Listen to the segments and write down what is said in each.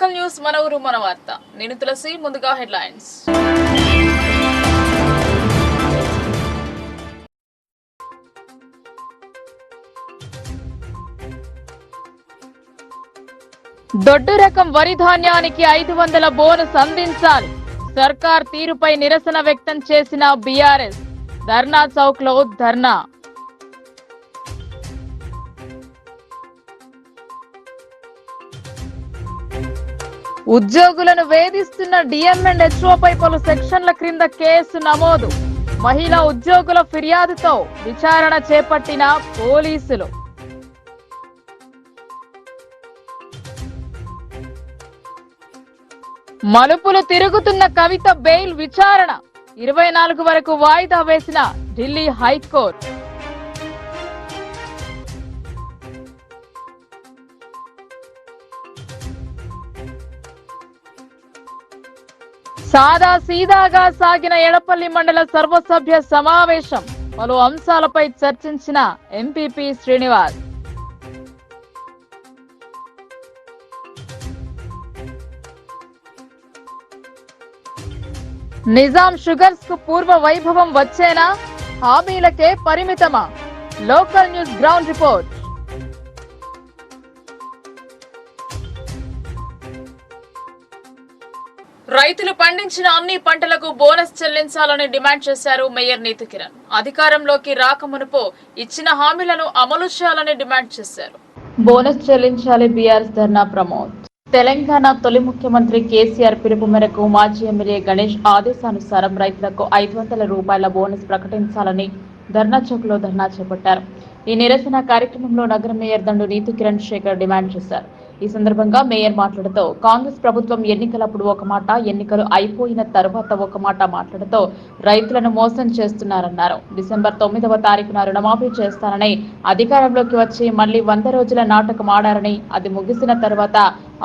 Local news మన ఊరు మన వార్త. నేను తులసి. ముందుగా హెడ్లైన్స్. దొడ్డు రకం వరి ధాన్యానికి 500 బోనస్ అందించాలి. సర్కార్ తీరుపై నిరసన వ్యక్తం చేసిన బీఆర్ఎస్. ధర్నా చౌక్ లో ధర్నా. ఉద్యోగులను వేధిస్తున్న డిఎంఎండ్హెచ్ఓపై పలు సెక్షన్ల క్రింద కేసు నమోదు. మహిళా ఉద్యోగుల ఫిర్యాదుతో విచారణ చేపట్టిన పోలీసులు. మలుపులు తిరుగుతున్న కవిత బెయిల్ విచారణ 24 వరకు వాయిదా వేసిన ఢిల్లీ హైకోర్టు. సాదా సీదాగా సాగిన ఎడపల్లి మండల సర్వసభ్య సమావేశం. పలు అంశాలపై చర్చించిన ఎంపీపీ శ్రీనివాస్. నిజాం షుగర్స్ కు పూర్వ వైభవం వచ్చేనా? హామీలకే పరిమితమా? Local news ground report. రైతులు పండించిన అన్ని పంటలకు బోనస్ చెల్లించాలని డిమాండ్ చేశారు మేయర్ నీతు కిరణ్. అధికారంలోకి రాకమునుపు ఇచ్చిన హామీలను అమలు చేయాలని డిమాండ్ చేశారు. బోనస్ చెల్లించాలి బీఆర్ఎస్ ధర్నా ప్రమోద్. తెలంగాణ తొలి ముఖ్యమంత్రి కేసీఆర్ పిలుపు మేరకు మాజీ ఎమ్మెల్యే గణేష్ ఆదేశానుసారం రైతులకు 500 రూపాయల బోనస్ ప్రకటించాలని ధర్నా చౌక్ లో ధర్నా చేపట్టారు. ఈ నిరసన కార్యక్రమంలో నగర మేయర్ దండు నీతు కిరణ్ శేఖర్ డిమాండ్ చేశారు. ఈ సందర్భంగా మేయర్ మాట్లాడుతూ కాంగ్రెస్ ప్రభుత్వం ఎన్నికలప్పుడు ఒక మాట, ఎన్నికలు అయిపోయిన తర్వాత ఒక మాట మాట్లాడుతూ రైతులను మోసం చేస్తున్నారన్నారు. డిసెంబర్ 9వ తారీఖున రుణమాఫీ చేస్తానని అధికారంలోకి వచ్చి మళ్లీ 100 రోజుల నాటకం ఆడారని, అది ముగిసిన తర్వాత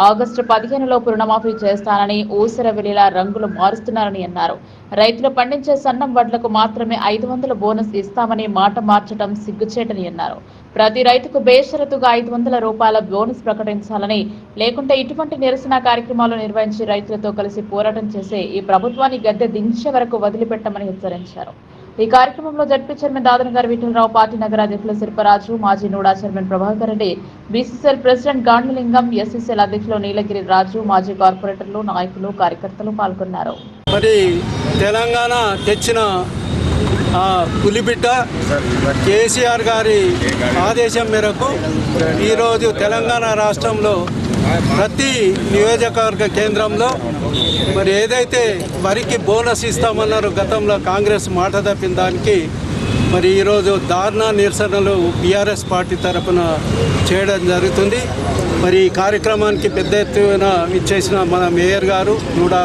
ఆగస్టు 15 లోపు రుణమాఫీ చేస్తానని ఊసరవెల్లిలా రంగులు మారుస్తున్నారని అన్నారు. రైతులు పండించే సన్నం వడ్లకు మాత్రమే 500 బోనస్ ఇస్తామని మాట మార్చడం సిగ్గుచేటని అన్నారు. ప్రతి రైతుకు బేషరతుగా 500 రూపాయల బోనస్ ప్రకటించాలని, లేకుంటే ఇటువంటి నిరసన కార్యక్రమాలు నిర్వహించి రైతులతో కలిసి పోరాటం చేసే ఈ ప్రభుత్వాన్ని గద్దె దించే వరకు వదిలిపెట్టమని హెచ్చరించారు. ఈ కార్యక్రమంలో జడ్పీ చైర్మన్ దాదన్ గారి విఠలరావు, పార్టీ నగర అధ్యక్షులు శిల్పరాజు, మాజీ NUDA chairman Prabhakar Reddy, BCCL president Gandlingam, SCCL అధ్యక్షులు నీలగిరి రాజు, మాజీ కార్పొరేటర్లు, నాయకులు, కార్యకర్తలు పాల్గొన్నారు. మరి తెలంగాణ తెచ్చిన పులిబిడ్డ కేసీఆర్ గారి ఆదేశం మేరకు ఈరోజు తెలంగాణ రాష్ట్రంలో ప్రతి నియోజకవర్గ కేంద్రంలో మరి ఏదైతే వరికి బోనస్ ఇస్తామన్నారో గతంలో కాంగ్రెస్ మాట తప్పిన దానికి మరి ఈరోజు దారుణ నిరసనలు బీఆర్ఎస్ పార్టీ తరఫున చేయడం జరుగుతుంది. మరి ఈ కార్యక్రమానికి పెద్ద ఎత్తున ఇచ్చేసిన మన మేయర్ గారు, నూడా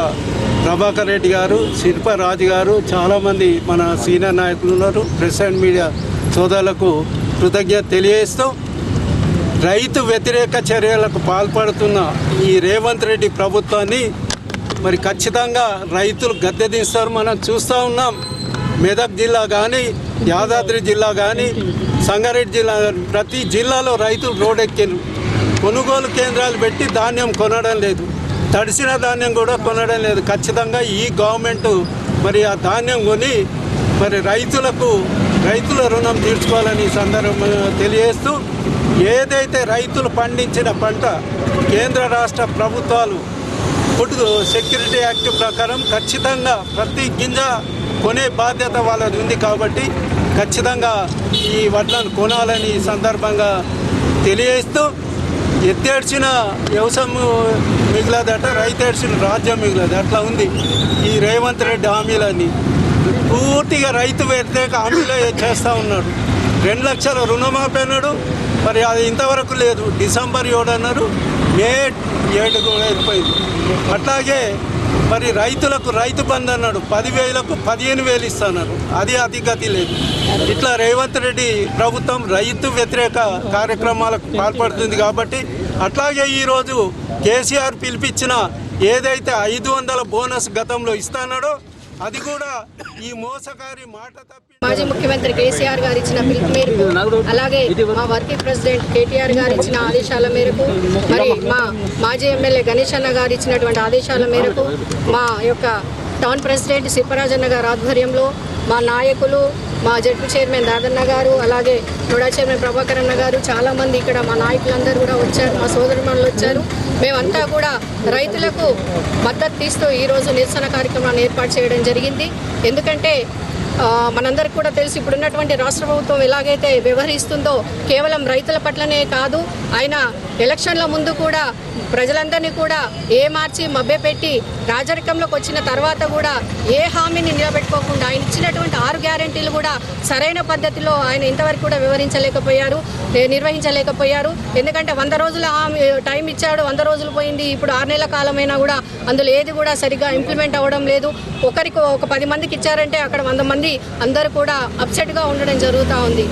ప్రభాకర్ రెడ్డి గారు, శిల్పరాజు గారు, చాలామంది మన సీనియర్ నాయకులు ఉన్నారు. ప్రెస్ అండ్ మీడియా సోదరులకు కృతజ్ఞత తెలియజేస్తూ రైతు వ్యతిరేక చర్యలకు పాల్పడుతున్న ఈ రేవంత్ రెడ్డి ప్రభుత్వాన్ని మరి ఖచ్చితంగా రైతులు గద్దెదిస్తారు. మనం చూస్తూ ఉన్నాం. మెదక్ జిల్లా కానీ, యాదాద్రి జిల్లా కానీ, సంగారెడ్డి జిల్లా, ప్రతి జిల్లాలో రైతులు రోడ్డెక్కిరు. కొనుగోలు కేంద్రాలు పెట్టి ధాన్యం కొనడం లేదు, తడిసిన ధాన్యం కూడా కొనడం లేదు. ఖచ్చితంగా ఈ గవర్నమెంట్ మరి ఆ ధాన్యం కొని మరి రైతుల రుణం తీర్చుకోవాలని సందర్భంగా తెలియజేస్తూ, ఏదైతే రైతులు పండించిన పంట కేంద్ర రాష్ట్ర ప్రభుత్వాలు ఫుడ్ సెక్యూరిటీ యాక్ట్ ప్రకారం ఖచ్చితంగా ప్రతి గింజ కొనే బాధ్యత వాళ్ళది ఉంది. కాబట్టి ఖచ్చితంగా ఈ వడ్లను కొనాలని సందర్భంగా తెలియజేస్తూ, ఎత్తేడ్చిన వ్యవసాయం మిగిలదట, రైతేడ్చిన రాజ్యం మిగిలదు, అట్లా ఉంది ఈ రేవంత్ రెడ్డి హామీలన్నీ. పూర్తిగా రైతు వ్యతిరేక హామీలు చేస్తూ ఉన్నాడు. 2 లక్షల రుణమాఫీ అన్నాడు, మరి అది ఇంతవరకు లేదు. డిసెంబర్ 7 అన్నారు, మే 7 కూడా వెళ్ళిపోయింది. అట్లాగే మరి రైతులకు రైతు బంధు అన్నాడు, 10,000కు 15,000 ఇస్తున్నారు, అది అతిగతి లేదు. ఇట్లా రేవంత్ రెడ్డి ప్రభుత్వం రైతు వ్యతిరేక కార్యక్రమాలకు పాల్పడుతుంది. కాబట్టి అట్లాగే ఈరోజు కేసీఆర్ పిలిపించిన ఏదైతే 500 బోనస్ గతంలో ఇస్తున్నాడో అది కూడా ఈ మోసకారి మాట తప్పి మాజీ ముఖ్యమంత్రి కేసీఆర్ గారు ఇచ్చిన పిలుపు మేరకు, అలాగే మా వర్కింగ్ ప్రెసిడెంట్ కేటీఆర్ గారు ఇచ్చిన ఆదేశాల మేరకు, మరి మా మాజీ ఎమ్మెల్యే గణేష్ అన్న గారు ఇచ్చినటువంటి ఆదేశాల మేరకు, మా యొక్క టౌన్ ప్రెసిడెంట్ సిప్పరాజన్న గారి ఆధ్వర్యంలో మా నాయకులు, మా జడ్పీ చైర్మన్ దాదన్న గారు, అలాగే నోడా చైర్మన్ ప్రభాకర్ అన్న గారు, చాలామంది ఇక్కడ మా నాయకులందరూ కూడా వచ్చారు, మా సోదరుమణులు వచ్చారు. మేమంతా కూడా రైతులకు మద్దతు తీస్తూ ఈరోజు నిరసన కార్యక్రమాన్ని ఏర్పాటు చేయడం జరిగింది. ఎందుకంటే మనందరికీ కూడా తెలిసి ఇప్పుడున్నటువంటి రాష్ట్ర ప్రభుత్వం ఎలాగైతే వ్యవహరిస్తుందో కేవలం రైతుల పట్లనే కాదు, ఆయన ఎలక్షన్ల ముందు కూడా ప్రజలందరినీ కూడా మార్చి మభ్యపెట్టి రాజరికంలోకి వచ్చిన తర్వాత కూడా ఏ హామీని నిలబెట్టుకోకుండా ఆయన ఇచ్చినటువంటి 6 గ్యారెంటీలు కూడా సరైన పద్ధతిలో ఆయన ఇంతవరకు కూడా నిర్వహించలేకపోయారు. ఎందుకంటే 100 రోజుల టైం ఇచ్చాడు, 100 రోజులు పోయింది, ఇప్పుడు 6 నెలల కాలమైనా కూడా అందులో ఏది కూడా సరిగ్గా ఇంప్లిమెంట్ అవ్వడం లేదు. ఒకరికి ఒక 10 మందికి ఇచ్చారంటే అక్కడ 100 మంది అందరూ కూడా అప్సెట్గా ఉండడం జరుగుతూ ఉంది.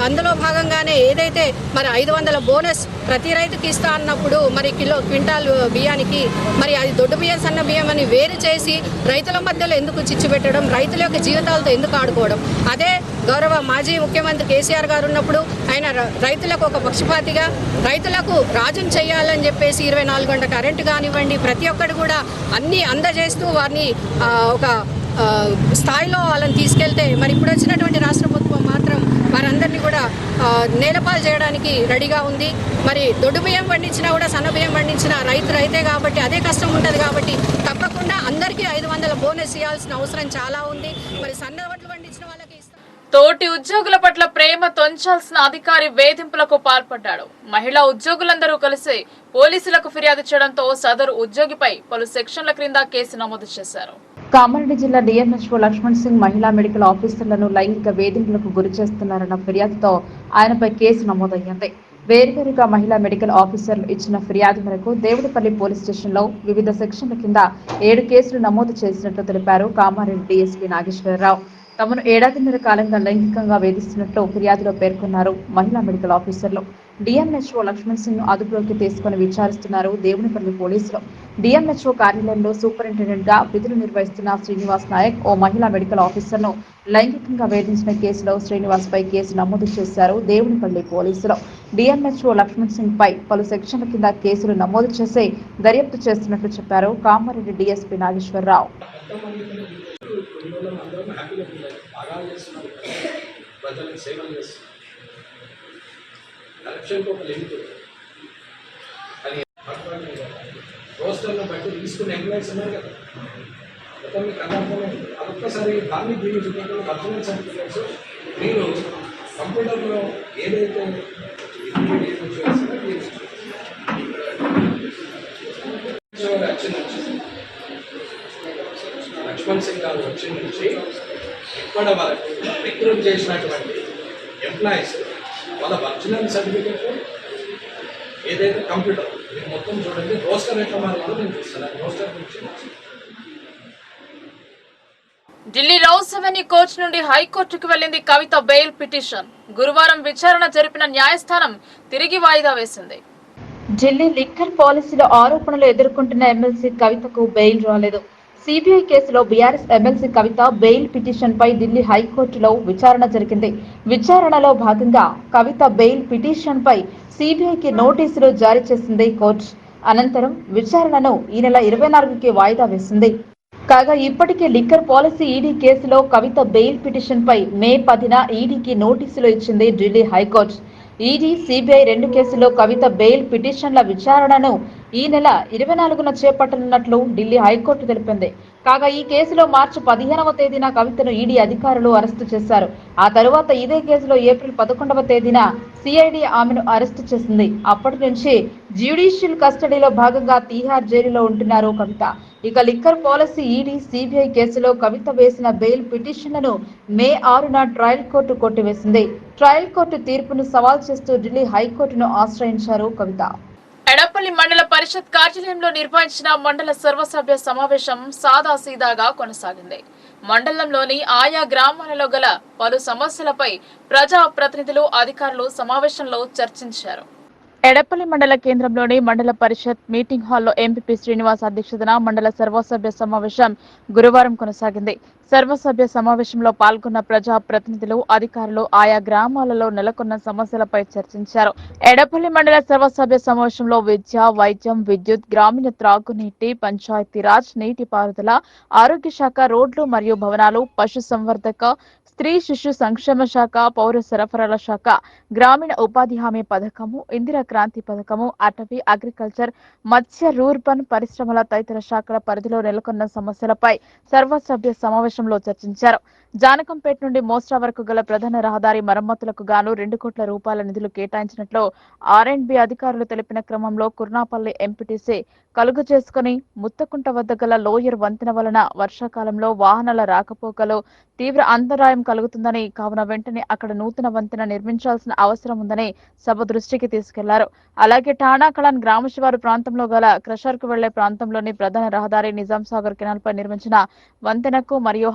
అందులో భాగంగానే ఏదైతే మరి 500 బోనస్ ప్రతి రైతుకి ఇస్తా అన్నప్పుడు మరి క్వింటాల్ బియ్యానికి మరి అది దొడ్డు బియ్యం సన్న బియ్యం అని వేరు చేసి రైతుల మధ్యలో ఎందుకు చిచ్చు పెట్టడం, రైతుల యొక్క జీవితాలతో ఎందుకు ఆడుకోవడం? అదే గౌరవ మాజీ ముఖ్యమంత్రి కేసీఆర్ గారు ఉన్నప్పుడు ఆయన రైతులకు ఒక పక్షపాతిగా రైతులకు రాజును చేయాలని చెప్పేసి 24 గంటల కరెంటు కానివ్వండి, ప్రతి ఒక్కటి కూడా అన్నీ అందజేస్తూ వారిని ఒక స్థాయిలో వాళ్ళని తీసుకెళ్తే, మరి ఇప్పుడు వచ్చినటువంటి రాష్ట్ర ప్రభుత్వం మాత్రం వారందరినీ కూడా నేలపాలు చేయడానికి రెడీగా ఉంది. మరి దొడ్డు బియ్యం పండించినా కూడా సన్న బియ్యం పండించిన రైతే కాబట్టి అదే కష్టం ఉంటుంది కాబట్టి తప్పకుండా అందరికీ 500 బోనస్ ఇవ్వాల్సిన అవసరం చాలా ఉంది. మరి సన్న వడ్లు పండించిన వాళ్ళకి తోటి ఉద్యోగుల పట్ల ప్రేమ తొంచాల్సిన అధికారి వేధింపులకు పాల్పడ్డాడు. మహిళా ఉద్యోగులందరూ కలిసి పోలీసులకు ఫిర్యాదు చేయడంతో సదరు ఉద్యోగిపై పలు సెక్షన్ల క్రింద కేసు నమోదు చేశారు. కామారెడ్డి జిల్లా డిఎంహెచ్ఓ లక్ష్మణ్ సింగ్ మహిళా మెడికల్ ఆఫీసర్లను లైంగిక వేధింపులకు గురి చేస్తున్నారన్న ఫిర్యాదుతో ఆయనపై కేసు నమోదయ్యింది. వేర్వేరుగా మహిళా మెడికల్ ఆఫీసర్లు ఇచ్చిన ఫిర్యాదు మేరకు దేవుడిపల్లి పోలీస్ స్టేషన్లో వివిధ సెక్షన్ల కింద 7 కేసులు నమోదు చేసినట్లు తెలిపారు కామారెడ్డి డీఎస్పీ నాగేశ్వరరావు. తమను 1 ఏడాదిన్నర కాలంగా లైంగికంగా వేధిస్తున్నట్లు ఫిర్యాదులో పేర్కొన్నారు మహిళా మెడికల్ ఆఫీసర్లు. డిఎంహెచ్ఓ లక్ష్మణ్ సింగ్ అదుపులోకి తీసుకుని విచారిస్తున్నారు దేవునిపల్లి పోలీసులు. డిఎంహెచ్ఓ కార్యాలయంలో సూపరింటెండెంట్ గా విధులు నిర్వహిస్తున్న శ్రీనివాస్ నాయక్ ఓ మహిళా మెడికల్ ఆఫీసర్ను లైంగికంగా వేధించిన కేసులో శ్రీనివాస్ పై కేసు నమోదు చేశారు దేవునిపల్లి పోలీసులు. డిఎంహెచ్ఓ లక్ష్మణ్ సింగ్ పై పలు సెక్షన్ల కింద కేసులు నమోదు చేసి దర్యాప్తు చేస్తున్నట్లు చెప్పారు కామారెడ్డి డీఎస్పీ నాగేశ్వరరావు. రోస్టర్ను బట్టి తీసుకునే ఎంప్లాయీస్ ఉన్నారు కదా, మొత్తం మీకు అర్థమవుతుంది. అదొక్కసారి దాన్ని దీన్ని చూపించడం పర్సనల్ సర్టిఫికేట్స్ మీరు కంప్యూటర్లో ఏదైతే లక్ష్మణ్ సింగ్ గారు వచ్చి నుంచి ఇప్పటి వరకు రిక్రూట్ చేసినటువంటి ఎంప్లాయీస్ వాళ్ళ ఒరిజినల్ సర్టిఫికేట్ ఏదైతే కంప్యూటర్ మీరు మొత్తం చూడండి. రోస్టర్ ఎట్లా మారిందో నేను చూస్తాను. రోస్టర్ నుంచి ఢిల్లీ రౌస్ అవెన్యూ కోర్టు నుండి హైకోర్టుకు వెళ్లింది కవిత బెయిల్ పిటిషన్. గురువారం విచారణ జరిపిన న్యాయస్థానం తిరిగి వాయిదా వేసింది. ఢిల్లీ లిక్కర్ పాలసీలో ఆరోపణలు ఎదుర్కొంటున్న ఎమ్మెల్సీ కవితకు బెయిల్ రాలేదు. సిబిఐ కేసులో బీఆర్ఎస్ ఎమ్మెల్సీ కవిత బెయిల్ పిటిషన్ పై ఢిల్లీ హైకోర్టులో విచారణ జరిగింది. విచారణలో భాగంగా కవిత బెయిల్ పిటిషన్ పై సిబిఐకి నోటీసులు జారీ చేసింది కోర్టు. అనంతరం విచారణను ఈ నెల 24కి వాయిదా వేసింది. కాగా ఇప్పటికే లిక్కర్ పాలసీ ఈడీ కేసులో కవిత బెయిల్ పిటిషన్ పై మే 10న ఈడీకి నోటీసులు ఇచ్చింది ఢిల్లీ హైకోర్టు. ఈడీ, సిబిఐ 2 కేసుల్లో కవిత బెయిల్ పిటిషన్ల విచారణను ఈ నెల 24న చేపట్టనున్నట్లు ఢిల్లీ హైకోర్టు తెలిపింది. కాగా ఈ కేసులో మార్చి 15వ తేదీన కవితను ఈడీ అధికారులు అరెస్టు చేశారు. ఆ తరువాత ఇదే కేసులో ఏప్రిల్ 11వ తేదీన సిఐడి ఆమెను అరెస్టు చేసింది. అప్పటి నుంచి జ్యుడిషియల్ కస్టడీలో భాగంగా తీహార్ జైలులో ఉంటున్నారు కవిత. ఇక లిక్కర్ పాలసీ ఈడీ, సిబిఐ కేసులో కవిత వేసిన బెయిల్ పిటిషన్లను మే 6న ట్రయల్ కోర్టు కొట్టివేసింది. ట్రయల్ కోర్టు తీర్పును సవాల్ చేస్తూ ఢిల్లీ హైకోర్టును ఆశ్రయించారు కవిత. ఎడపల్లి మండల పరిషత్ కార్యాలయంలో నిర్వహించిన మండల సర్వసభ్య సమావేశం సాదాసీదాగా కొనసాగింది. మండలంలోని ఆయా గ్రామాలలో గల పలు సమస్యలపై ప్రజా ప్రతినిధులు, అధికారులు సమావేశంలో చర్చించారు. ఎడపల్లి మండల కేంద్రంలోని మండల పరిషత్ మీటింగ్ హాల్లో ఎంపీపీ శ్రీనివాస్ అధ్యక్షతన మండల సర్వసభ్య సమావేశం గురువారం కొనసాగింది. సర్వసభ్య సమావేశంలో పాల్గొన్న ప్రజా ప్రతినిధులు, అధికారులు ఆయా గ్రామాలలో నెలకొన్న సమస్యలపై చర్చించారు. ఎడపల్లి మండల సర్వసభ్య సమావేశంలో విద్య, వైద్యం, విద్యుత్, గ్రామీణ త్రాగునీటి, పంచాయతీరాజ్, నీటిపారుదల, ఆరోగ్య శాఖ, రోడ్లు మరియు భవనాలు, పశుసంవర్ధక, స్త్రీ శిశు సంక్షేమ శాఖ, పౌర సరఫరాల శాఖ, గ్రామీణ ఉపాధి హామీ పథకము, ఇందిరా క్రాంతి పథకము, అటవీ, అగ్రికల్చర్, మత్స్య, రూర్బన్ పరిశ్రమల తదితర శాఖల పరిధిలో నెలకొన్న సమస్యలపై సర్వసభ్య సమావేశంలో చర్చించారు. జానకంపేట నుండి మోస్ట్రా వరకు గల ప్రధాన రహదారి మరమ్మతులకు గాను 2 కోట్ల రూపాయల నిధులు కేటాయించినట్లు ఆర్ఎండ్బి అధికారులు తెలిపిన క్రమంలో కుర్నాపల్లి ఎంపీటీసీ కలుగు చేసుకుని ముత్తకుంట వద్ద గల లోయర్ వంతెన వలన వర్షాకాలంలో వాహనాల రాకపోకలు తీవ్ర అంతరాయం కలుగుతుందని, కావున వెంటనే అక్కడ నూతన వంతెన నిర్మించాల్సిన అవసరం ఉందని సభ దృష్టికి తీసుకెళ్లారు. అలాగే ఠాణాకళాన్ గ్రామ శివారు ప్రాంతంలో గల క్రషర్కు వెళ్లే ప్రాంతంలోని ప్రధాన రహదారి నిజాం సాగర్ కెనాల్పై నిర్మించిన వంతెనకు మరియు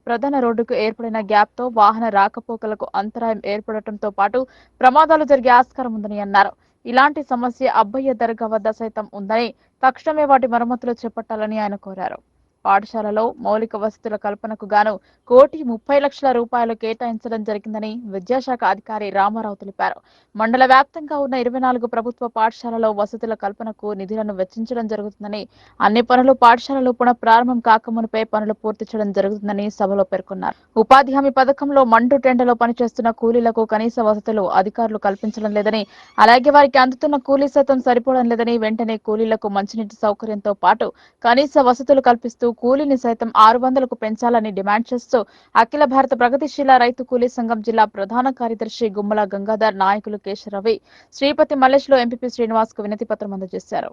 ప్రధాన రోడ్డుకు ఏర్పడిన గ్యాప్ తో వాహన రాకపోకలకు అంతరాయం ఏర్పడటంతో పాటు ప్రమాదాలు జరిగే ఆస్కారం ఉందని అన్నారు. ఇలాంటి సమస్య అబ్బయ్య దర్గా వద్ద సైతం ఉందని, తక్షణమే వాటి మరమ్మతులు చేపట్టాలని ఆయన కోరారు. పాఠశాలలో మౌలిక వసతుల కల్పనకు గాను 1,30,00,000 రూపాయలు కేటాయించడం జరిగిందని విద్యాశాఖ అధికారి రామారావు తెలిపారు. మండల వ్యాప్తంగా ఉన్న 24 ప్రభుత్వ పాఠశాలలో వసతుల కల్పనకు నిధులను వెచ్చించడం జరుగుతుందని, అన్ని పనులు పాఠశాలలు పునఃప్రారంభం కాకమునిపై పనులు పూర్తి చేయడం జరుగుతుందని సభలో పేర్కొన్నారు. ఉపాధి హామీ పథకంలో మండు టెండలో పనిచేస్తున్న కూలీలకు కనీస వసతులు అధికారులు కల్పించడం లేదని, అలాగే వారికి అందుతున్న కూలీ శాతం సరిపోవడం లేదని, వెంటనే కూలీలకు మంచినీటి సౌకర్యంతో పాటు కనీస వసతులు కల్పిస్తూ కూలీని సైతం 600కు పెంచాలని డిమాండ్ చేస్తూ అఖిల భారత ప్రగతిశీల రైతు కూలీ సంఘం జిల్లా ప్రధాన కార్యదర్శి గుమ్మల గంగాధర్, నాయకులు కేశరవి, శ్రీపతి మల్లేష్లో ఎంపీపీ శ్రీనివాస్ కు వినతి పత్రం అందజేశారు.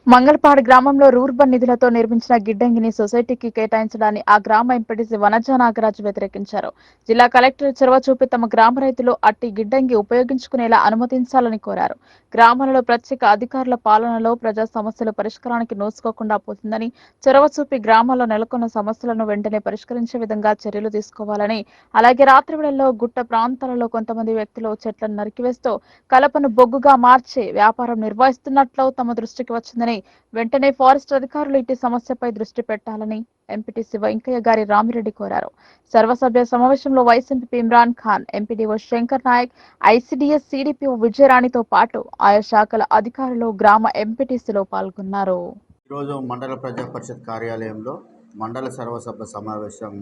మంగళపాడు గ్రామంలో రూర్బన్ నిధులతో నిర్మించిన గిడ్డంగిని సొసైటీకి కేటాయించడాన్ని ఆ గ్రామ ఎంపీటీసీ వనజా నాగరాజు వ్యతిరేకించారు. జిల్లా కలెక్టర్ చొరవ చూపి తమ గ్రామ రైతులు అట్టి గిడ్డంగి ఉపయోగించుకునేలా అనుమతించాలని కోరారు. గ్రామాలలో ప్రత్యేక అధికారుల పాలనలో ప్రజా సమస్యలు పరిష్కారానికి నోచుకోకుండా పోతుందని, చొరవ చూపి గ్రామాల్లో నెలకొన్న సమస్యలను వెంటనే పరిష్కరించే విధంగా చర్యలు తీసుకోవాలని, అలాగే రాత్రి వేళల్లో గుట్ట ప్రాంతాలలో కొంతమంది వ్యక్తులు చెట్లను నరికివేస్తూ కలపను బొగ్గుగా మార్చి వ్యాపారం నిర్వహిస్తున్నట్లు తమ దృష్టికి వచ్చిందని, వెంటనే ఫారెస్ట్ అధికారులు ఇట్టి సమస్యపై దృష్టి పెట్టాలని ఎంపీటీసీ వెంకయ్య గారి రామిరెడ్డి కోరారు. సర్వసభ్య సమావేశంలో vice MP Imran Khan, MPDO Shankar Naik, ICDS CDPO విజయరాణితో పాటు ఆయా శాఖల అధికారులు, గ్రామ ఎంపీటీసీలో పాల్గొన్నారు. ఈరోజు మండల ప్రజా పరిషత్ కార్యాలయంలో మండల సర్వసభ్య సమావేశం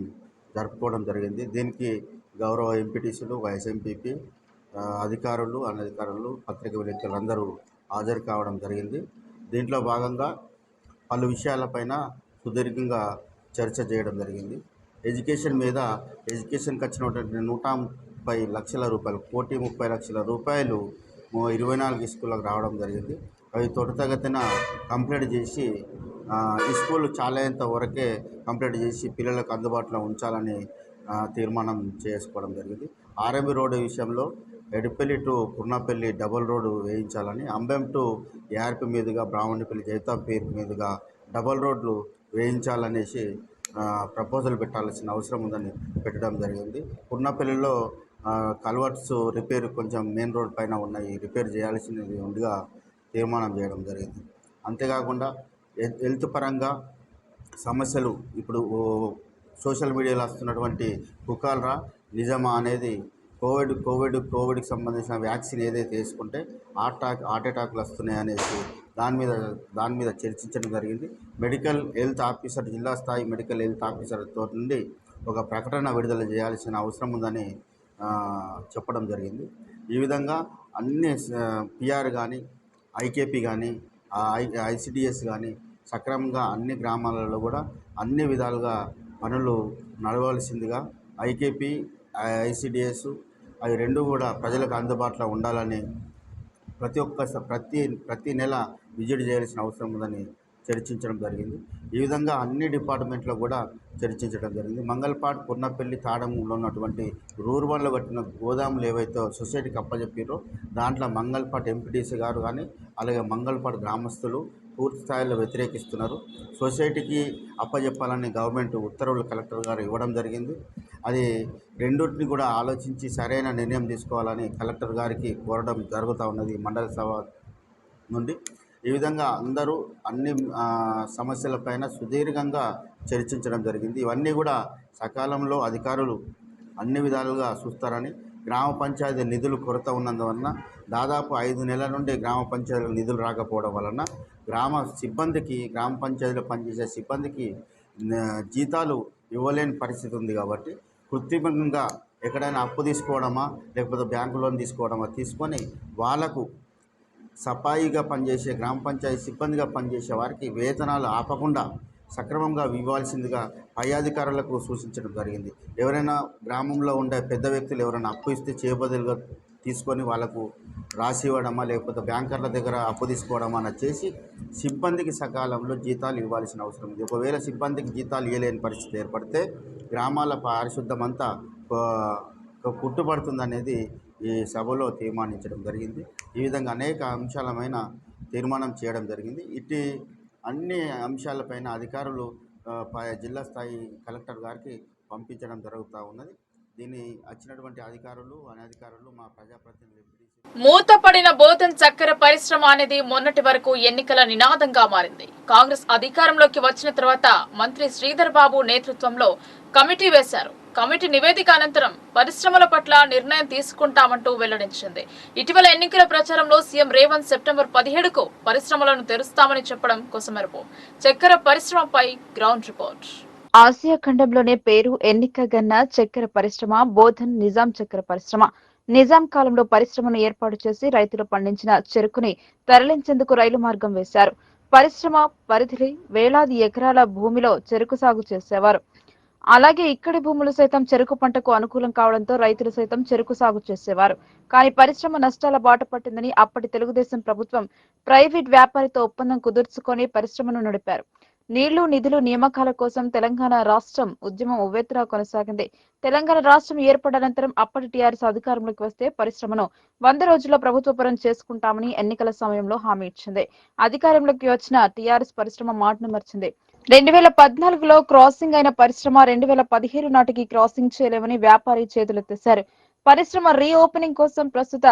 జరుపుకోవడం జరిగింది. దీనికి గౌరవ ఎంపీటీసీలు, వైస్ ఎంపీపీ, అధికారులు, అనధికారులు, పత్రికా విలేకరులు అందరూ హాజరు కావడం జరిగింది. దీంట్లో భాగంగా పలు విషయాలపైన సుదీర్ఘంగా చర్చ చేయడం జరిగింది. ఎడ్యుకేషన్ మీద ఎడ్యుకేషన్కి వచ్చినటువంటి 130 లక్షల రూపాయలు, 1,30,00,000 రూపాయలు 24 స్కూళ్ళకు రావడం జరిగింది. అవి త్వరితగతిన కంప్లీట్ చేసి ఈ స్కూల్ చాలేంత వరకే కంప్లీట్ చేసి పిల్లలకు అందుబాటులో ఉంచాలని తీర్మానం చేసుకోవడం జరిగింది. ఆర్ఎంబి రోడ్డు విషయంలో Edapalli to Kurnapalli double road వేయించాలని, అంబెం టు ఏఆర్పి మీదుగా బ్రాహ్మణిపల్లి జైతాపేరు మీదుగా డబుల్ రోడ్లు వేయించాలనేసి ప్రపోజల్ పెట్టాల్సిన అవసరం ఉందని పెట్టడం జరిగింది. కుర్నాపల్లిలో కల్వర్ట్స్ రిపేర్ కొంచెం మెయిన్ రోడ్ పైన ఉన్నాయి, రిపేర్ చేయాల్సినది ఉండిగా తీర్మానం చేయడం జరిగింది. అంతేకాకుండా హెల్త్ పరంగా సమస్యలు ఇప్పుడు సోషల్ మీడియాలో వస్తున్నటువంటి పుకాల్రా నిజమా అనేది కోవిడ్కి సంబంధించిన వ్యాక్సిన్ ఏదైతే వేసుకుంటే హార్ట్ అటాక్లు వస్తున్నాయి అనేసి దాని మీద చర్చించడం జరిగింది. మెడికల్ హెల్త్ ఆఫీసర్, జిల్లా స్థాయి మెడికల్ హెల్త్ ఆఫీసర్తో నుండి ఒక ప్రకటన విడుదల చేయాల్సిన అవసరం ఉందని చెప్పడం జరిగింది. ఈ విధంగా అన్ని పిఆర్ కానీ, ఐకేపీ కానీ, ఐసిడిఎస్ కానీ సక్రమంగా అన్ని గ్రామాలలో కూడా అన్ని విధాలుగా పనులు నడవలసిందిగా ఐకేపీ, ఐసిడిఎస్ అవి రెండు కూడా ప్రజలకు అందుబాటులో ఉండాలని ప్రతి నెల విజిట్ చేయాల్సిన అవసరం ఉందని చర్చించడం జరిగింది. ఈ విధంగా అన్ని డిపార్ట్మెంట్లో కూడా చర్చించడం జరిగింది. మంగళపాడు, కుర్నపల్లి, తాడంలో ఉన్నటువంటి రూర్బన్లో కట్టిన గోదాములు ఏవైతే సొసైటీకి అప్పచెప్పారో దాంట్లో మంగళపాడు ఎంపీటీసీ గారు కానీ, అలాగే మంగళపాడు గ్రామస్తులు పూర్తి స్థాయిలో వ్యతిరేకిస్తున్నారు. సొసైటీకి అప్పచెప్పాలని గవర్నమెంట్ ఉత్తర్వులు కలెక్టర్ గారు ఇవ్వడం జరిగింది. అది రెండింటిని కూడా ఆలోచించి సరైన నిర్ణయం తీసుకోవాలని కలెక్టర్ గారికి కోరడం జరుగుతూ ఉన్నది మండల నుండి ఈ విధంగా అందరూ అన్ని సమస్యలపైన సుదీర్ఘంగా చర్చించడం జరిగింది. ఇవన్నీ కూడా సకాలంలో అధికారులు అన్ని విధాలుగా చూస్తారని, గ్రామ పంచాయతీ నిధులు కొరత ఉన్నందువలన దాదాపు 5 నెలల నుండి గ్రామ పంచాయతీల నిధులు రాకపోవడం వలన గ్రామ పంచాయతీలో పనిచేసే సిబ్బందికి జీతాలు ఇవ్వలేని పరిస్థితి ఉంది. కాబట్టి కృత్రిమంగా ఎక్కడైనా అప్పు తీసుకోవడమా లేకపోతే బ్యాంకు లోన్ తీసుకోవడమా తీసుకొని వాళ్లకు సఫాయిగా పనిచేసే గ్రామ పంచాయతీ సిబ్బందిగా పనిచేసే వారికి వేతనాలు ఆపకుండా సక్రమంగా ఇవ్వాల్సిందిగా పై అధికారులకు సూచించడం జరిగింది. ఎవరైనా గ్రామంలో ఉండే పెద్ద వ్యక్తులు ఎవరైనా అప్పు ఇస్తే చేయబదులుగా తీసుకొని వాళ్ళకు రాసి ఇవ్వడమా లేకపోతే బ్యాంకర్ల దగ్గర అప్పు తీసుకోవడమా అని చేసి సిబ్బందికి సకాలంలో జీతాలు ఇవ్వాల్సిన అవసరం ఉంది. ఒకవేళ సిబ్బందికి జీతాలు ఇవ్వలేని పరిస్థితి ఏర్పడితే గ్రామాల పారిశుద్ధమంతా పుట్టుబడుతుందనేది ఈ సభలో తీర్మానించడం జరిగింది. ఈ విధంగా అనేక అంశాలపైన తీర్మానం చేయడం జరిగింది. ఇటు అన్ని అంశాలపైన అధికారులు జిల్లా స్థాయి కలెక్టర్ గారికి పంపించడం జరుగుతూ ఉన్నది. దీన్ని వచ్చినటువంటి అధికారులు అనధికారులు మా ప్రజాప్రతినిధులు మూతపడిన బోధన్ చక్కెర పరిశ్రమ అనేది మొన్నటి వరకు ఎన్నికల నినాదంగా మారింది. కాంగ్రెస్ అధికారంలోకి వచ్చిన తర్వాత మంత్రి శ్రీధర్ బాబు నేతృత్వంలో కమిటీ వేశారు. కమిటీ నివేదిక అనంతరం పరిశ్రమల పట్ల నిర్ణయం తీసుకుంటామంటూ వెల్లడించింది. ఇటీవల ఎన్నికల ప్రచారంలో సీఎం రేవంత్ సెప్టెంబర్ 17కు పరిశ్రమలను తెరుస్తామని చెప్పడం కొసమెరుపు. చక్కెర పరిశ్రమపై గ్రౌండ్ రిపోర్ట్. ఆసియా ఖండంలోనే పేరు ఎన్నికగన్న చక్కెర పరిశ్రమ బోధన్ నిజాం చక్కెర పరిశ్రమ. నిజాం కాలంలో పరిశ్రమను ఏర్పాటు చేసి రైతులు పండించిన చెరుకుని తరలించేందుకు రైలు మార్గం వేశారు. పరిశ్రమ పరిధిలో వేలాది ఎకరాల భూమిలో చెరుకు సాగు చేసేవారు. అలాగే ఇక్కడి భూములు సైతం చెరుకు పంటకు అనుకూలం కావడంతో రైతులు సైతం చెరుకు సాగు చేసేవారు. కానీ పరిశ్రమ నష్టాల బాట పట్టిందని అప్పటి తెలుగుదేశం ప్రభుత్వం ప్రైవేట్ వ్యాపారితో ఒప్పందం కుదుర్చుకొని పరిశ్రమను నడిపారు. నీళ్లు నిధులు నియామకాల కోసం తెలంగాణ రాష్ట్రం ఉద్యమం ఉవ్వెత్తున కొనసాగింది. తెలంగాణ రాష్ట్రం ఏర్పడినంతరం అప్పటి టీఆర్ఎస్ అధికారంలోకి వస్తే పరిశ్రమను 100 రోజుల్లో ప్రభుత్వపరం చేసుకుంటామని ఎన్నికల సమయంలో హామీ ఇచ్చింది. అధికారంలోకి వచ్చిన టీఆర్ఎస్ పరిశ్రమ మాటను మర్చింది. 2014లో క్రాసింగ్ అయిన పరిశ్రమ 2017 నాటికి క్రాసింగ్ చేయలేమని వ్యాపారి చేతులెత్తేశారు. పరిశ్రమ రీఓపెనింగ్ కోసం ప్రస్తుత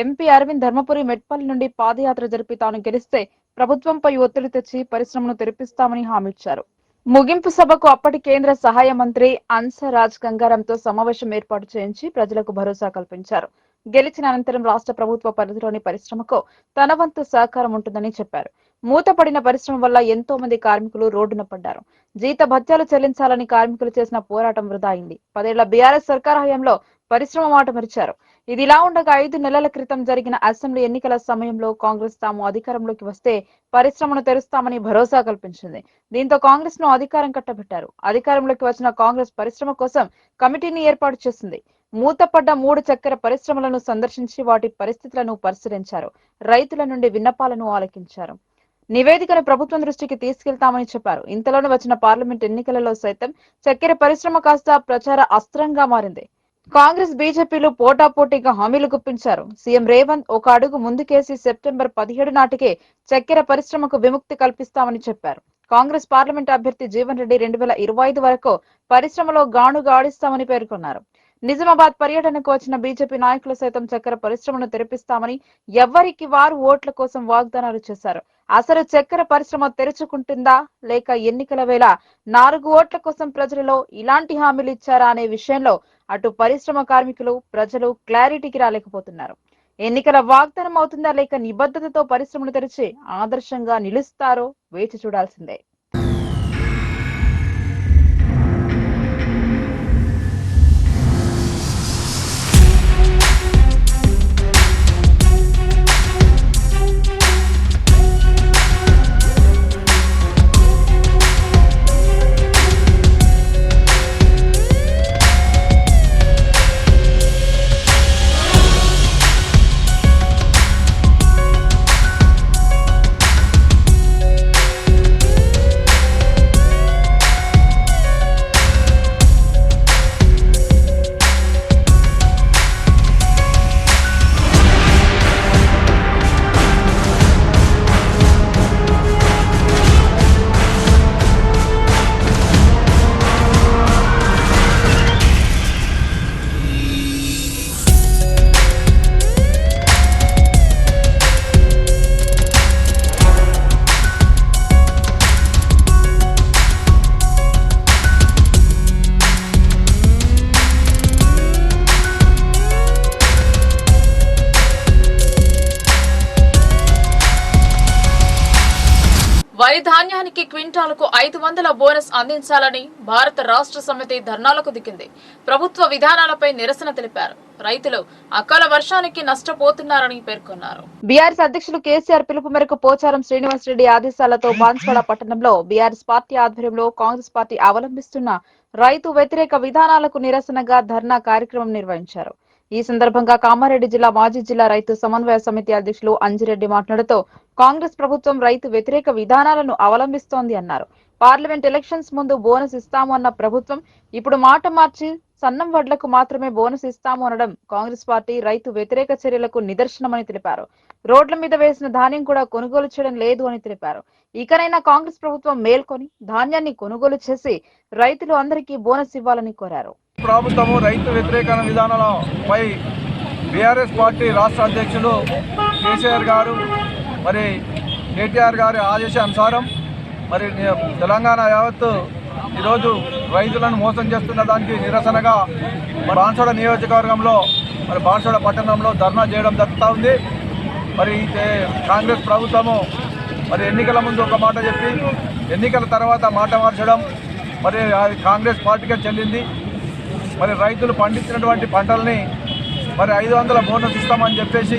ఎంపీ అరవింద్ ధర్మపురి మెట్పల్లి నుండి పాదయాత్ర జరిపి తాను గెలిస్తే ప్రభుత్వంపై ఒత్తిడి తెచ్చి పరిశ్రమను తెరిపిస్తామని హామీ ఇచ్చారు. ముగింపు సభకు అప్పటి కేంద్ర సహాయ మంత్రి అన్సరాజ్ గంగారంతో సమావేశం ఏర్పాటు చేయించి ప్రజలకు భరోసా కల్పించారు. గెలిచిన అనంతరం రాష్ట్ర ప్రభుత్వ పరిధిలోని పరిశ్రమకు తన వంతు సహకారం ఉంటుందని చెప్పారు. మూతపడిన పరిశ్రమ వల్ల ఎంతో మంది కార్మికులు రోడ్డున పడ్డారు. జీత భత్యాలు చెల్లించాలని కార్మికులు చేసిన పోరాటం వృధా అయింది. 10 ఏళ్ల బీఆర్ఎస్ సర్కార్ హయాంలో పరిశ్రమ మాట మరిచారు. ఇదిలా ఉండగా 5 నెలల క్రితం జరిగిన అసెంబ్లీ ఎన్నికల సమయంలో కాంగ్రెస్ తాము అధికారంలోకి వస్తే పరిశ్రమను తెరుస్తామని భరోసా కల్పించింది. దీంతో కాంగ్రెస్ ను అధికారం కట్టబెట్టారు. అధికారంలోకి వచ్చిన కాంగ్రెస్ పరిశ్రమ కోసం కమిటీని ఏర్పాటు చేసింది. మూతపడ్డ 3 చక్కెర పరిశ్రమలను సందర్శించి వాటి పరిస్థితులను పరిశీలించారు. రైతుల నుండి విన్నపాలను ఆలకించారు. నివేదికను ప్రభుత్వం దృష్టికి తీసుకెళ్తామని చెప్పారు. ఇంతలోనే వచ్చిన పార్లమెంట్ ఎన్నికలలో సైతం చక్కెర పరిశ్రమ కాస్త ప్రచార అస్త్రంగా మారింది. కాంగ్రెస్ బీజేపీలు పోటాపోటీగా హామీలు గుప్పించారు. సీఎం రేవంత్ ఒక అడుగు ముందుకేసి సెప్టెంబర్ 17 నాటికే చక్కెర పరిశ్రమకు విముక్తి కల్పిస్తామని చెప్పారు. కాంగ్రెస్ పార్లమెంట్ అభ్యర్థి జీవన్ రెడ్డి 2025 వరకు పరిశ్రమలో గానుగా ఆడిస్తామని పేర్కొన్నారు. నిజామాబాద్ పర్యటనకు వచ్చిన బీజేపీ నాయకులు సైతం చక్కెర పరిశ్రమను తెరిపిస్తామని ఎవరికి వారు ఓట్ల కోసం వాగ్దానాలు చేశారు. అసలు చక్కెర పరిశ్రమ తెరుచుకుంటుందా లేక ఎన్నికల వేళ 4 ఓట్ల కోసం ప్రజలలో ఇలాంటి హామీలు ఇచ్చారా అనే విషయంలో అటు పరిశ్రమ కార్మికులు ప్రజలు క్లారిటీకి రాలేకపోతున్నారు. ఎన్నికల వాగ్దానం అవుతుందా లేక నిబద్ధతతో పరిశ్రమను తెరిచి ఆదర్శంగా నిలుస్తారో వేచి చూడాల్సిందే. వరి ధాన్యానికి క్వింటాలకు 500 బోనస్ అందించాలని భారత రాష్ట్ర సమితి ధర్నాలకు దిగింది. ప్రభుత్వ విధానాలపై నిరసన తెలిపారు. రైతులు అకాల వర్షానికి నష్టపోతున్నారని పేర్కొన్నారు. బీఆర్ఎస్ అధ్యక్షులు కేసీఆర్ పిలుపు మేరకు పోచారం శ్రీనివాసరెడ్డి ఆదేశాలతో బాన్స్వాడ పట్టణంలో బీఆర్ఎస్ పార్టీ ఆధ్వర్యంలో కాంగ్రెస్ పార్టీ అవలంబిస్తున్న రైతు వ్యతిరేక విధానాలకు నిరసనగా ధర్నా కార్యక్రమం నిర్వహించారు. ఈ సందర్భంగా కామారెడ్డి జిల్లా మాజీ జిల్లా రైతు సమన్వయ సమితి అధ్యక్షులు అంజిరెడ్డి మాట్లాడుతూ కాంగ్రెస్ ప్రభుత్వం రైతు వ్యతిరేక విధానాలను అవలంబిస్తోంది అన్నారు. పార్లమెంట్ ఎలక్షన్స్ ముందు బోనస్ ఇస్తాము అన్న ప్రభుత్వం ఇప్పుడు మాట మార్చి సన్నం వడ్లకు మాత్రమే బోనస్ ఇస్తాము అనడం కాంగ్రెస్ పార్టీ రైతు వ్యతిరేక చర్యలకు నిదర్శనమని తెలిపారు. రోడ్ల మీద వేసిన ధాన్యం కూడా కొనుగోలు చేయడం లేదు అని తెలిపారు. ఇకనైనా కాంగ్రెస్ ప్రభుత్వం మేల్కొని ధాన్యాన్ని కొనుగోలు చేసి రైతులు అందరికీ బోనస్ ఇవ్వాలని కోరారు. ప్రభుత్వము రైతు వ్యతిరేక విధానాలపై బీఆర్ఎస్ పార్టీ రాష్ట్ర అధ్యక్షులు కేసీఆర్ గారు మరి కేటీఆర్ గారి ఆదేశానుసారం మరి తెలంగాణ యావత్తు ఈరోజు రైతులను మోసం చేస్తున్న దానికి నిరసనగా బాన్స్వాడ నియోజకవర్గంలో మరి బాన్స్వాడ పట్టణంలో ధర్నా చేయడం జరుగుతూ ఉంది. మరి కాంగ్రెస్ ప్రభుత్వము మరి ఎన్నికల ముందు ఒక మాట చెప్పి ఎన్నికల తర్వాత మాట మార్చడం మరి అది కాంగ్రెస్ పార్టీకే చెల్లింది. మరి రైతులు పండించినటువంటి పంటల్ని మరి 500 బోనస్ ఇస్తామని చెప్పేసి